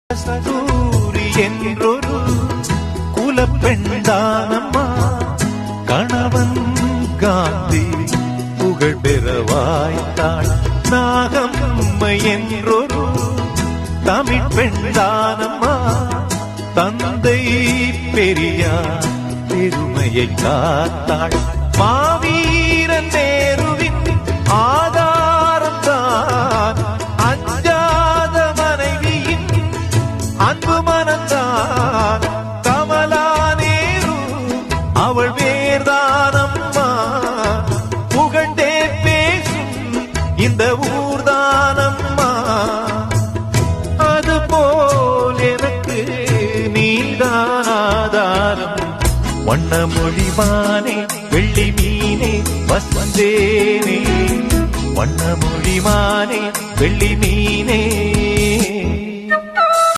கஸ்தூரி என்றொரு குலப்பெண்தானம்மா கணவன் காந்தி புகழ் பெற வாய்த்தாள். நாகம்மை என்றொரு தமிழ் பெண்தானம்மா தந்தை பெரியார் பெருமையை காத்தாள். மாவீரன் நேருவின் ஆதாரம் தான் அஞ்சாத மனைவியின் அன்பு மனந்தான். கமலா நேரு அவள் வேர்தானம்மா புகழ்ந்தே பேசும் இந்த ஊர்தானம்மா. அதுபோல் எனக்கு நீதான் ஆதாரம். வண்ணமொழிமானே வெள்ளி மீனே வந்தேனே, வண்ணமொழிமானே வெள்ளி மீனே